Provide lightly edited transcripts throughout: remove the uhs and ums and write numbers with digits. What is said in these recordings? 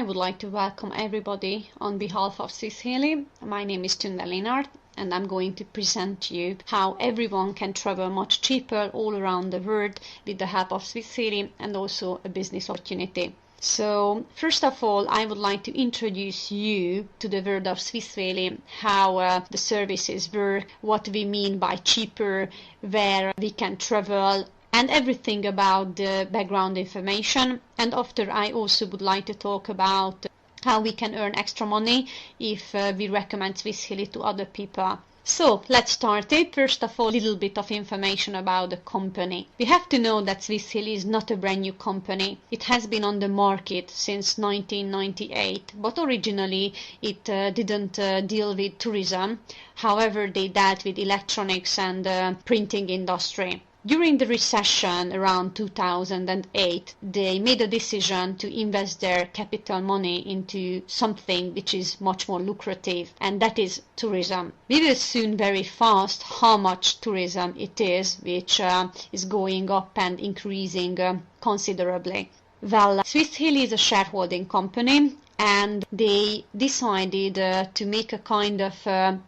I would like to welcome everybody on behalf of Swiss Halley. My name is Tunde Linard, and I'm going to present to you how everyone can travel much cheaper all around the world with the help of Swiss Halley and also a business opportunity. So, first of all, I would like to introduce you to the world of Swiss Halley, how the services work, what we mean by cheaper, where we can travel, and everything about the background information. And after, I also would like to talk about how we can earn extra money if we recommend Swiss Halley to other people. So let's start it. First of all, a little bit of information about the company. We have to know that Swiss Halley is not a brand new company. It has been on the market since 1998, but originally it didn't deal with tourism. However, they dealt with electronics and printing industry. During the recession around 2008, they made a decision to invest their capital money into something which is much more lucrative, and that is tourism. We will soon very fast how much tourism it is, which is going up and increasing considerably. Well, Swiss Halley is a shareholding company, and they decided to make a kind of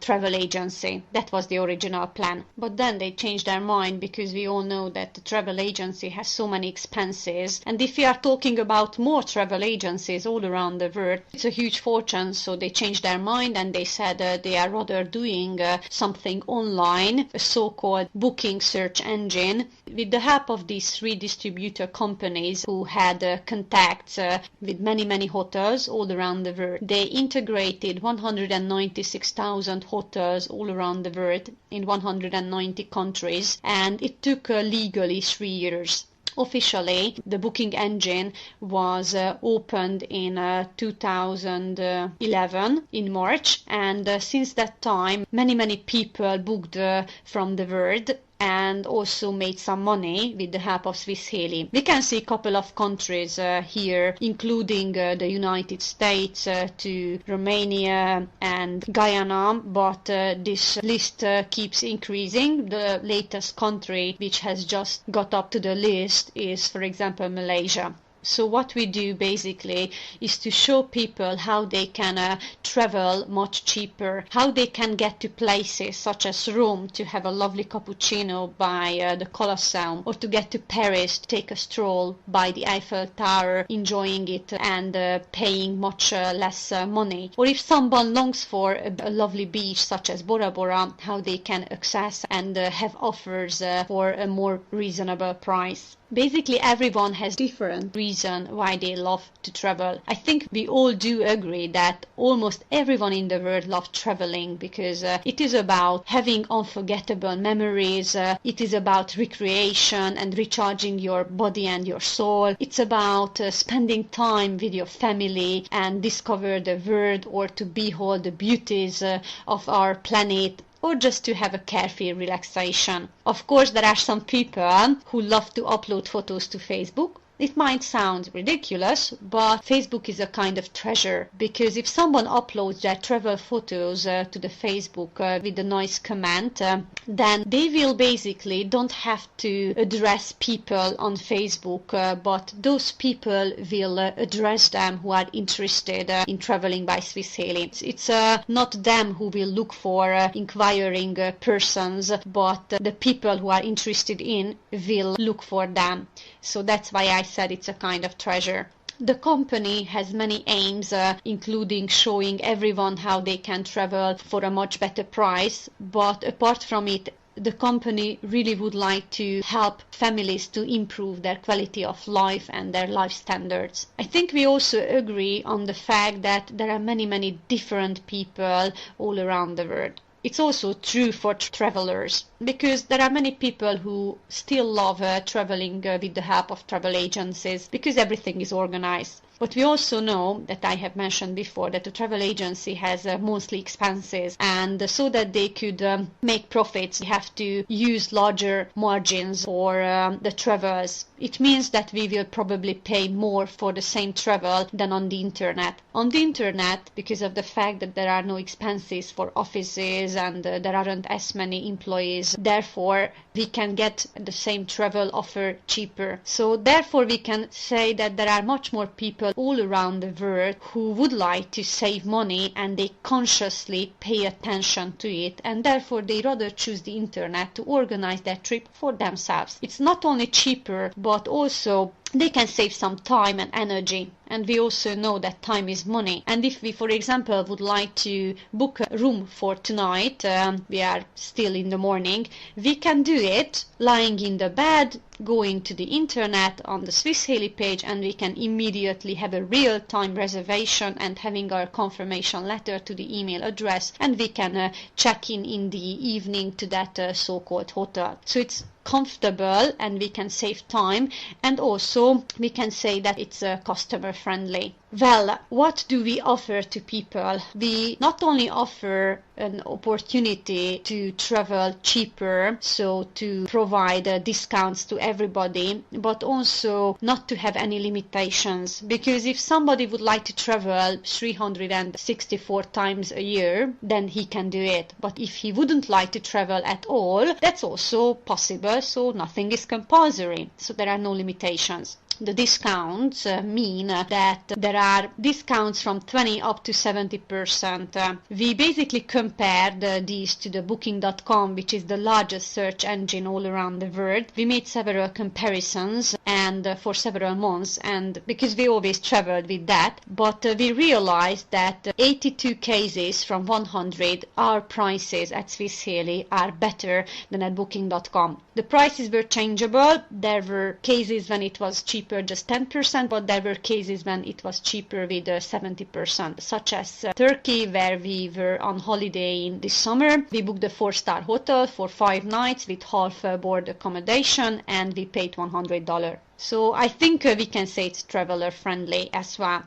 travel agency. That was the original plan. But then they changed their mind, because we all know that the travel agency has so many expenses. And if we are talking about more travel agencies all around the world, it's a huge fortune. So they changed their mind and they said they are rather doing something online, a so-called booking search engine. With the help of these three distributor companies who had contacts with many hotels all around the world, they integrated 196,000 hotels all around the world in 190 countries, and it took legally 3 years. Officially, the booking engine was opened in 2011 in March, and since that time many people booked from the world and also made some money with the help of Swiss Halley. We can see a couple of countries here, including the United States to Romania and Guyana, but this list keeps increasing. The latest country which has just got up to the list is, for example, Malaysia. So what we do basically is to show people how they can travel much cheaper, how they can get to places such as Rome to have a lovely cappuccino by the Colosseum, or to get to Paris to take a stroll by the Eiffel Tower, enjoying it and paying much less money. Or if someone longs for a lovely beach such as Bora Bora, how they can access and have offers for a more reasonable price. Basically, everyone has different reason why they love to travel. I think we all do agree that almost everyone in the world loves traveling, because it is about having unforgettable memories, it is about recreation and recharging your body and your soul. It's about spending time with your family and discover the world, or to behold the beauties of our planet, or just to have a carefree relaxation. Of course, there are some people who love to upload photos to Facebook. It might sound ridiculous, but Facebook is a kind of treasure, because if someone uploads their travel photos to the Facebook with a nice comment, then they will basically don't have to address people on Facebook, but those people will address them who are interested in traveling by Swiss Halley. It's not them who will look for inquiring persons, but the people who are interested in will look for them. So that's why I said it's a kind of treasure. The company has many aims, including showing everyone how they can travel for a much better price. But apart from it, the company really would like to help families to improve their quality of life and their life standards. I think we also agree on the fact that there are many different people all around the world. It's also true for travelers, because there are many people who still love traveling with the help of travel agencies, because everything is organized. But we also know that I have mentioned before that the travel agency has monthly expenses, and so that they could make profits, they have to use larger margins for the travels. It means that we will probably pay more for the same travel than on the internet. On the internet, because of the fact that there are no expenses for offices and there aren't as many employees, therefore we can get the same travel offer cheaper. So therefore we can say that there are much more people people all around the world who would like to save money, and they consciously pay attention to it, and therefore they rather choose the internet to organize their trip for themselves. It's not only cheaper, but also they can save some time and energy. And we also know that time is money. And if we, for example, would like to book a room for tonight, we are still in the morning, we can do it lying in the bed, going to the internet on the Swiss Halley page, and we can immediately have a real-time reservation and having our confirmation letter to the email address, and we can check in the evening to that so-called hotel. So it's comfortable and we can save time, and also we can say that it's customer friendly. Well, what do we offer to people? We not only offer an opportunity to travel cheaper, so to provide discounts to everybody, but also not to have any limitations, because if somebody would like to travel 364 times a year, then he can do it. But if he wouldn't like to travel at all, that's also possible, so nothing is compulsory, so there are no limitations. The discounts mean that there are discounts from 20 up to 70%. We basically compared these to the booking.com, which is the largest search engine all around the world. We made several comparisons and for several months, and because we always traveled with that, but we realized that 82 cases from 100 our prices at Swiss Halley are better than at booking.com. The prices were changeable. There were cases when it was cheaper just 10%, but there were cases when it was cheaper with 70%, such as Turkey, where we were on holiday in this summer. We booked a 4-star hotel for 5 nights with half board accommodation, and we paid $100. So I think we can say it's traveler friendly as well.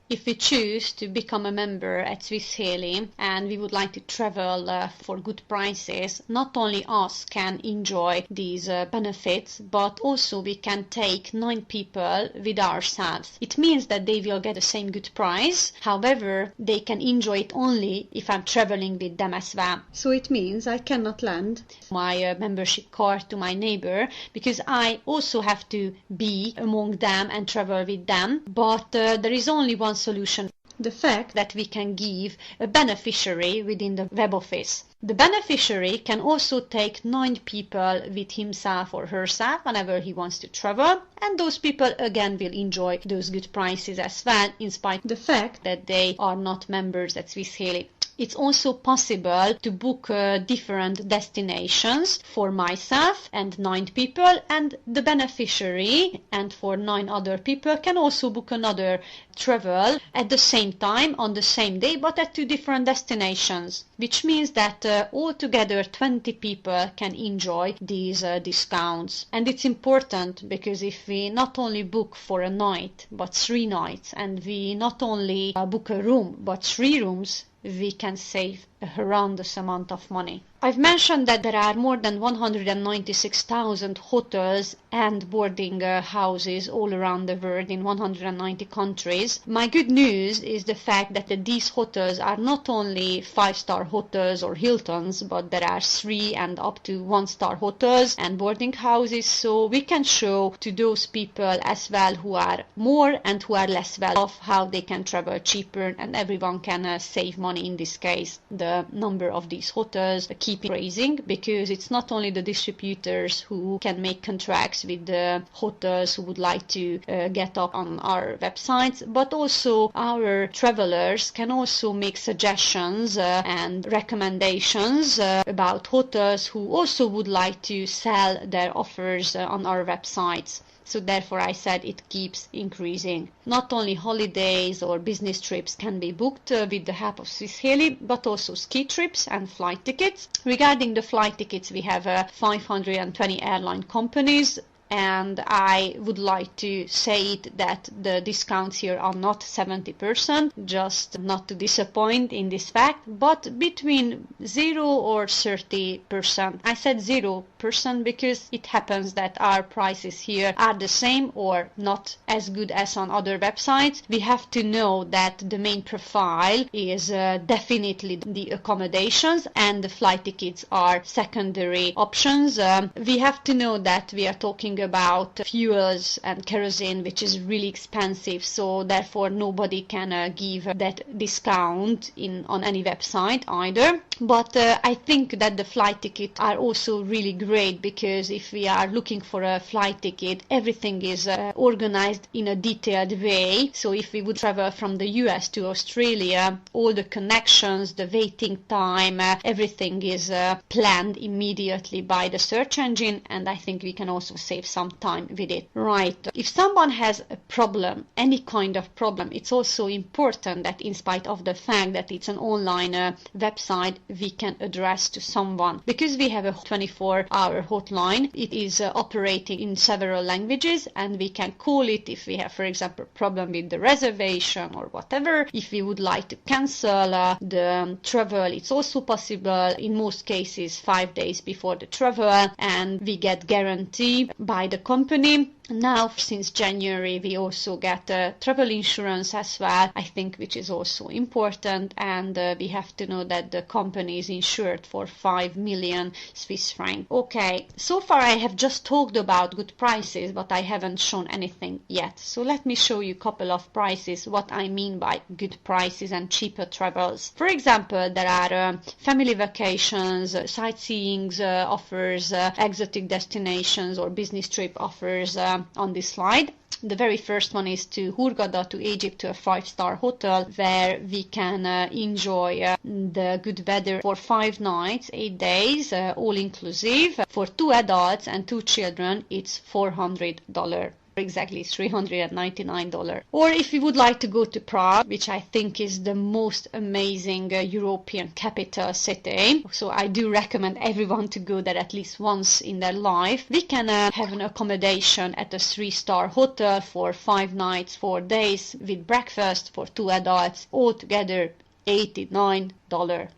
If we choose to become a member at Swiss Halley and we would like to travel for good prices, not only us can enjoy these benefits, but also we can take 9 people with ourselves. It means that they will get the same good price. However, they can enjoy it only if I'm traveling with them as well. So it means I cannot lend my membership card to my neighbor, because I also have to be among them and travel with them. But there is only one solution: the fact that we can give a beneficiary within the web office. The beneficiary can also take 9 people with himself or herself whenever he wants to travel, and those people again will enjoy those good prices as well, in spite of the fact that they are not members at Swiss Halley. It's also possible to book different destinations for myself and 9 people, and the beneficiary and for 9 other people can also book another travel at the same time on the same day, but at 2 different destinations, which means that altogether 20 people can enjoy these discounts. And it's important, because if we not only book for a night but 3 nights, and we not only book a room but 3 rooms, we can save a horrendous amount of money. I've mentioned that there are more than 196,000 hotels and boarding houses all around the world in 190 countries. My good news is the fact that these hotels are not only 5-star hotels or Hiltons, but there are 3 and up to 1-star hotels and boarding houses, so we can show to those people as well who are more and who are less well off how they can travel cheaper, and everyone can save money in this case. The number of these hotels keep raising, because it's not only the distributors who can make contracts with the hotels who would like to get up on our websites, but also our travelers can also make suggestions and recommendations about hotels who also would like to sell their offers on our websites. So therefore I said it keeps increasing. Not only holidays or business trips can be booked with the help of Swiss Halley, but also ski trips and flight tickets. Regarding the flight tickets, we have 520 airline companies, and I would like to say it that the discounts here are not 70%, just not to disappoint in this fact, but between 0 or 30%. I said 0% because it happens that our prices here are the same or not as good as on other websites. We have to know that the main profile is definitely the accommodations, and the flight tickets are secondary options. We have to know that we are talking talking about fuels and kerosene, which is really expensive, so therefore nobody can give that discount on any website either. But I think that the flight tickets are also really great, because if we are looking for a flight ticket, everything is organized in a detailed way. So if we would travel from the US to Australia, all the connections, the waiting time, everything is planned immediately by the search engine, and I think we can also save some time with it. Right. If someone has a problem, any kind of problem, it's also important that in spite of the fact that it's an online website, we can address to someone, because we have a 24-hour hotline. It is operating in several languages, and we can call it if we have, for example, a problem with the reservation or whatever. If we would like to cancel the travel, it's also possible, in most cases 5 days before the travel, and we get guarantee by the company. Now, since January, we also get travel insurance as well, I think, which is also important, and we have to know that the company is insured for 5 million Swiss francs. Okay, so far I have just talked about good prices, but I haven't shown anything yet. So let me show you a couple of prices, what I mean by good prices and cheaper travels. For example, there are family vacations, sightseeing offers, exotic destinations or business trip offers on this slide. The very first one is to Hurghada, to Egypt, to a 5-star hotel, where we can enjoy the good weather for 5 nights, 8 days, all inclusive. For 2 adults and 2 children, it's $400. Exactly $399. Or if you would like to go to Prague, which I think is the most amazing European capital city, so I do recommend everyone to go there at least once in their life, we can have an accommodation at a 3-star hotel for 5 nights, 4 days with breakfast for 2 adults, altogether $89.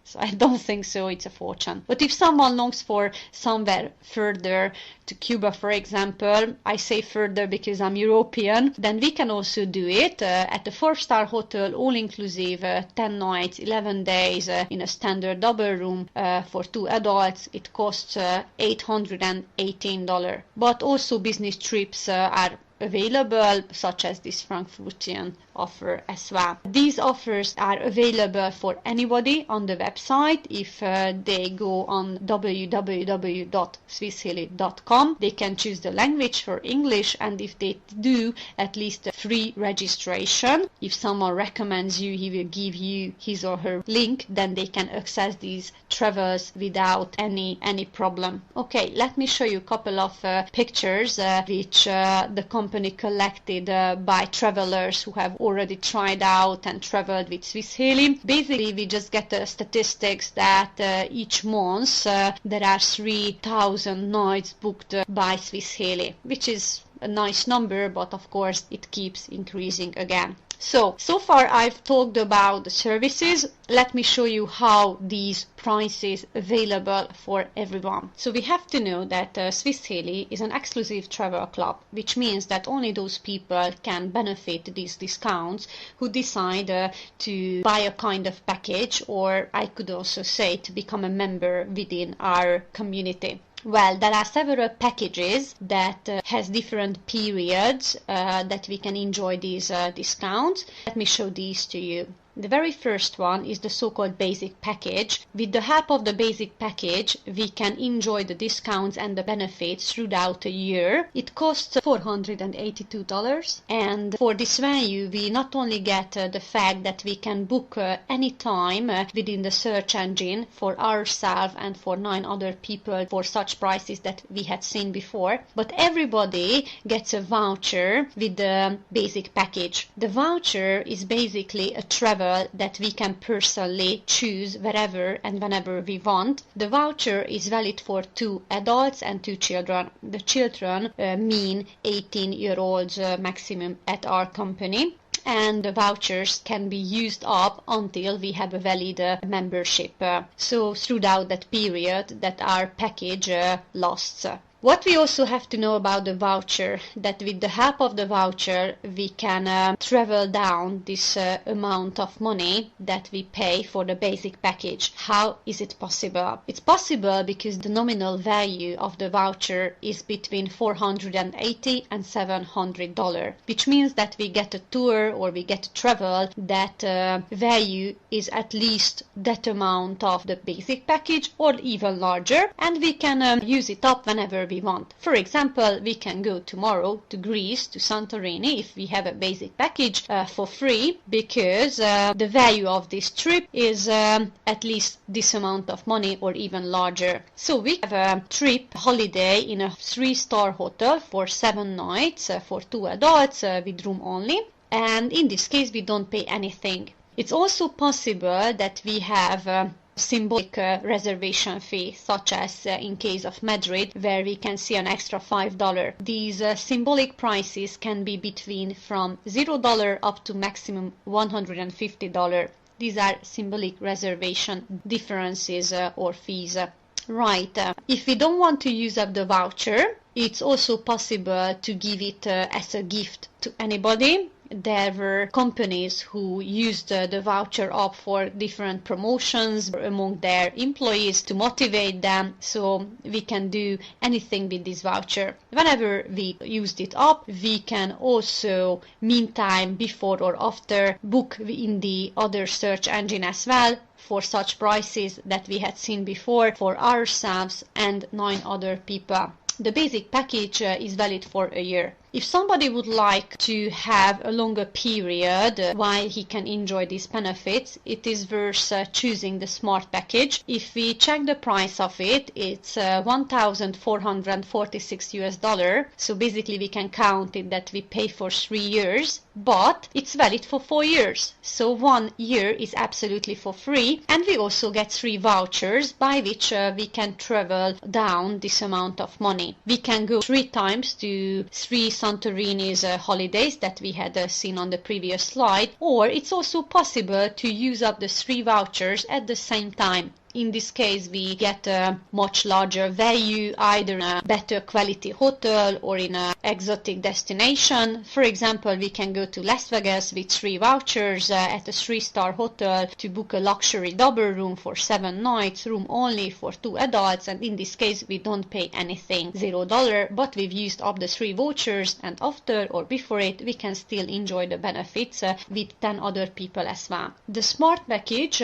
So I don't think so, it's a fortune. But if someone longs for somewhere further, to Cuba for example, I say further because I'm European, then we can also do it at a 4-star hotel, all inclusive, 10 nights, 11 days, in a standard double room for 2 adults. It costs $818. But also business trips are available, such as this Frankfurtian offer as well. These offers are available for anybody on the website. If they go on www.sergiy.klochkov, they can choose the language for English, and if they do, at least a free registration. If someone recommends you, he will give you his or her link, then they can access these travels without any problem. Okay, let me show you a couple of pictures which the company collected by travelers who have already tried out and traveled with Swiss Halley. Basically, we just get statistics that each month there are 3,000 nights booked by Swiss Halley, which is a nice number, but of course it keeps increasing again. So far I've talked about the services. Let me show you how these prices available for everyone. So we have to know that Swiss Halley is an exclusive travel club, which means that only those people can benefit these discounts who decide to buy a kind of package, or I could also say to become a member within our community. Well, there are several packages that has different periods that we can enjoy these discounts. Let me show these to you. The very first one is the so-called basic package. With the help of the basic package, we can enjoy the discounts and the benefits throughout a year. It costs $482, and for this value we not only get the fact that we can book any time within the search engine for ourselves and for 9 other people for such prices that we had seen before, but everybody gets a voucher with the basic package. The voucher is basically a travel that we can personally choose wherever and whenever we want. The voucher is valid for 2 adults and 2 children. The children mean 18-year-olds maximum at our company. And the vouchers can be used up until we have a valid membership. So throughout that period that our package lasts. What we also have to know about the voucher, that with the help of the voucher we can travel down this amount of money that we pay for the basic package. How is it possible? It's possible because the nominal value of the voucher is between $480 and $700, which means that we get a tour or we get to travel that value is at least that amount of the basic package or even larger, and we can use it up whenever we want. For example, we can go tomorrow to Greece, to Santorini, if we have a basic package for free, because the value of this trip is at least this amount of money or even larger. So we have a trip holiday in a 3-star hotel for 7 nights for 2 adults with room only, and in this case we don't pay anything. It's also possible that we have symbolic reservation fee, such as in case of Madrid, where we can see an extra $5. These symbolic prices can be between from $0 up to maximum $150. These are symbolic reservation differences or fees. Right, if we don't want to use up the voucher, it's also possible to give it as a gift to anybody. There were companies who used the voucher up for different promotions among their employees to motivate them, so we can do anything with this voucher. Whenever we used it up, we can also, meantime, before or after, book in the other search engine as well for such prices that we had seen before for ourselves and 9 other people. The basic package is valid for a year. If somebody would like to have a longer period while he can enjoy these benefits, it is worth choosing the smart package. If we check the price of it, it's $1,446. So basically we can count it that we pay for 3 years, but it's valid for 4 years. So 1 year is absolutely for free, and we also get 3 vouchers by which we can travel down this amount of money. We can go 3 times to 3 Santorini's holidays that we had seen on the previous slide, or it's also possible to use up the 3 vouchers at the same time. In this case, we get a much larger value, either in a better quality hotel or in an exotic destination. For example, we can go to Las Vegas with 3 vouchers at a 3-star hotel to book a luxury double room for 7 nights, room only for 2 adults, and in this case we don't pay anything, $0, but we've used up the 3 vouchers, and after or before it we can still enjoy the benefits with 10 other people as well. The smart package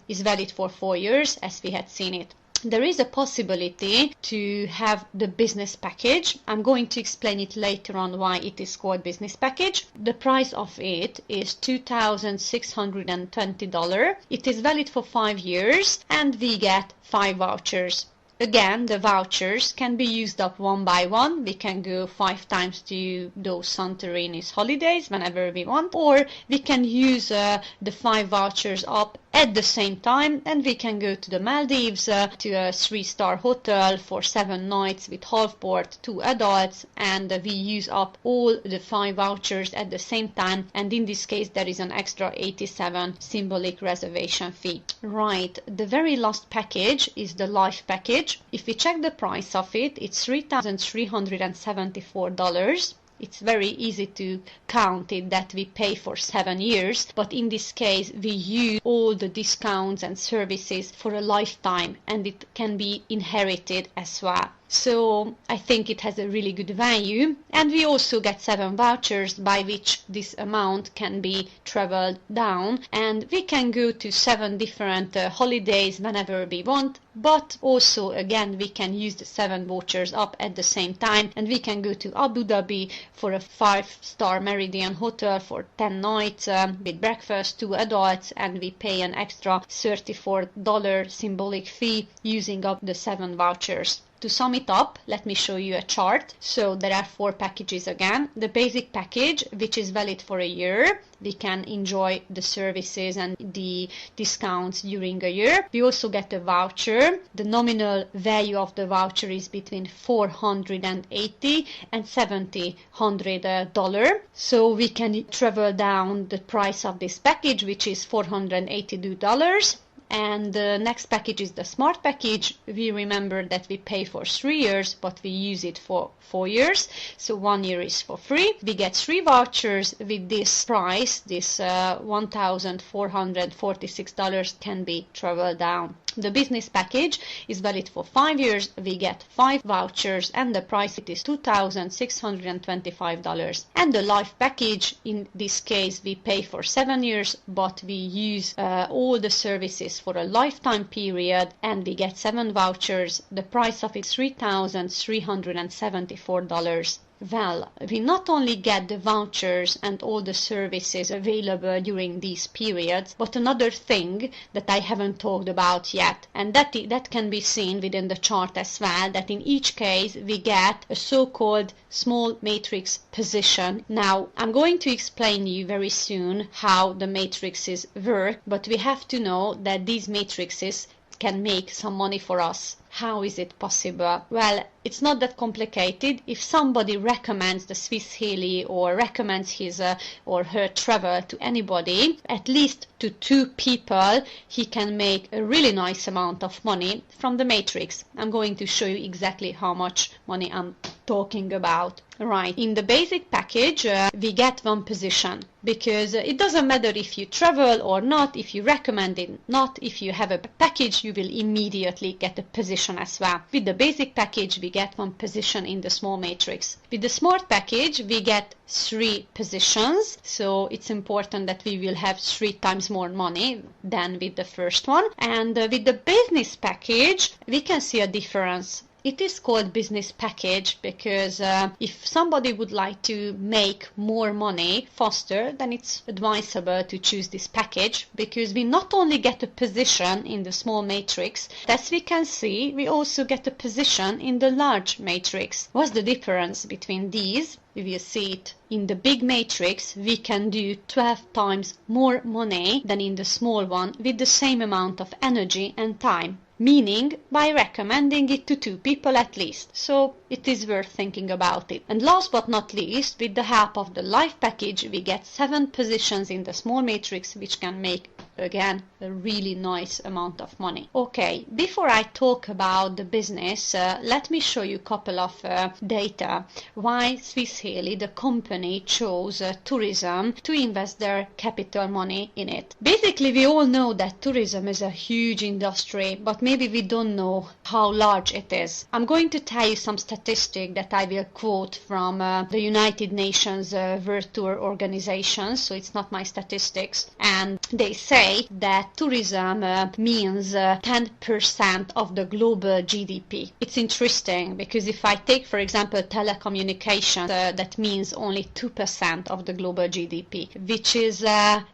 is valid for 4 years, as we had seen it. There is a possibility to have the business package. I'm going to explain it later on why it is called business package. The price of it is $2,620. It is valid for 5 years and we get 5 vouchers. Again, the vouchers can be used up one by one. We can go 5 times to those Santorini's holidays whenever we want, or we can use the 5 vouchers up at the same time, and we can go to the Maldives to a 3-star hotel for 7 nights with half board, 2 adults, and we use up all the 5 vouchers at the same time, and in this case there is an extra 87 symbolic reservation fee. Right, the very last package is the life package. If we check the price of it, it's $3,374. It's very easy to count it that we pay for 7 years, but in this case we use all the discounts and services for a lifetime, and it can be inherited as well. So I think it has a really good value, and we also get 7 vouchers by which this amount can be traveled down, and we can go to 7 different holidays whenever we want, but also again we can use the 7 vouchers up at the same time, and we can go to Abu Dhabi for a 5-star Meridian hotel for 10 nights with breakfast, 2 adults, and we pay an extra $34 symbolic fee using up the 7 vouchers. To sum it up, let me show you a chart. So there are 4 packages again. The basic package, which is valid for a year. We can enjoy the services and the discounts during a year. We also get a voucher. The nominal value of the voucher is between $480 and $700. So we can travel down the price of this package, which is $482. And the next package is the Smart package. We remember that we pay for 3 years, but we use it for 4 years. So 1 year is for free. We get 3 vouchers with this price. This $1,446 can be traveled down. The business package is valid for 5 years. We get 5 vouchers and the price it is $2,625. And the life package, in this case, we pay for 7 years, but we use all the services for a lifetime period and we get 7 vouchers. The price of it is $3,374. Well, we not only get the vouchers and all the services available during these periods, but another thing that I haven't talked about yet, and that can be seen within the chart as well, that in each case we get a so-called small matrix position. Now, I'm going to explain you very soon how the matrices work, but we have to know that these matrices can make some money for us. How is it possible? Well, it's not that complicated. If somebody recommends the Swiss Halley or recommends his or her travel to anybody, at least to 2 people, he can make a really nice amount of money from the matrix. I'm going to show you exactly how much money I'm talking about. Right, in the basic package we get 1 position, because it doesn't matter if you travel or not, if you recommend it not, if you have a package you will immediately get a position as well. With the basic package we get 1 position in the small matrix. With the Smart package we get 3 positions, so it's important that we will have 3 times more money than with the first one. And with the business package we can see a difference. It is called business package because if somebody would like to make more money faster, then it's advisable to choose this package, because we not only get a position in the small matrix, as we can see, we also get a position in the large matrix. What's the difference between these? If you see it in the big matrix, we can do 12 times more money than in the small one with the same amount of energy and time, meaning by recommending it to 2 people at least. So it is worth thinking about it. And last but not least, with the help of the life package, we get 7 positions in the small matrix, which can make again a really nice amount of money. Okay, before I talk about the business, let me show you a couple of data why Swiss Halley, the company, chose tourism to invest their capital money in it. Basically, we all know that tourism is a huge industry, but maybe we don't know how large it is. I'm going to tell you some statistic that I will quote from the United Nations World Tour Organization, so it's not my statistics, and they say that tourism means 10% of the global GDP. It's interesting because if I take, for example, telecommunications, that means only 2% of the global GDP, which is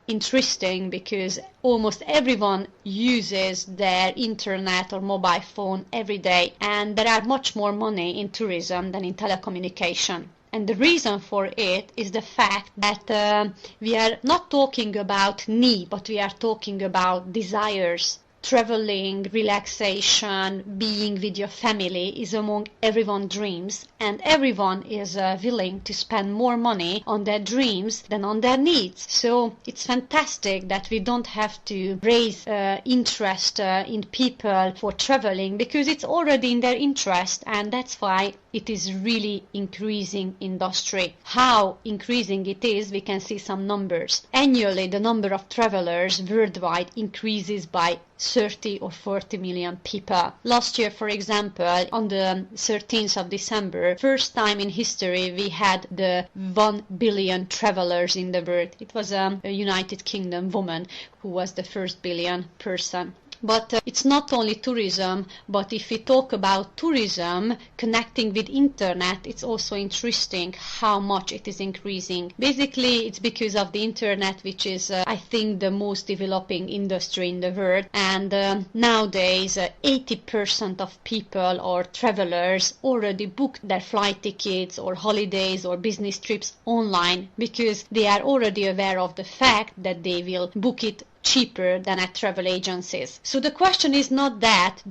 interesting because almost everyone uses their internet or mobile phone every day, and there are much more money in tourism than in telecommunication. And the reason for it is the fact that we are not talking about need, but we are talking about desires. Traveling, relaxation, being with your family is among everyone's dreams, and everyone is willing to spend more money on their dreams than on their needs. So it's fantastic that we don't have to raise interest in people for traveling, because it's already in their interest, and that's why it is really increasing industry. How increasing it is, we can see some numbers. Annually, the number of travelers worldwide increases by 30 or 40 million people. Last year, for example, on the 13th of December, first time in history, we had the 1 billion travelers in the world. It was a United Kingdom woman who was the first billion person. But it's not only tourism, but if we talk about tourism connecting with internet, it's also interesting how much it is increasing. Basically, it's because of the internet, which is, I think, the most developing industry in the world. And nowadays, 80% of people or travelers already book their flight tickets or holidays or business trips online, because they are already aware of the fact that they will book it cheaper than at travel agencies. So the question is not that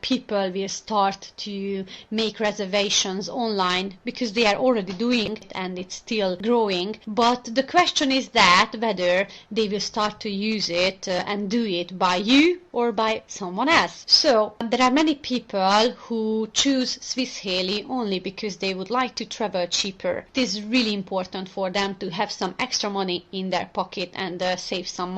people will start to make reservations online, because they are already doing it and it's still growing, but the question is that whether they will start to use it and do it by you or by someone else. So there are many people who choose Swiss Halley only because they would like to travel cheaper. It is really important for them to have some extra money in their pocket and save some money.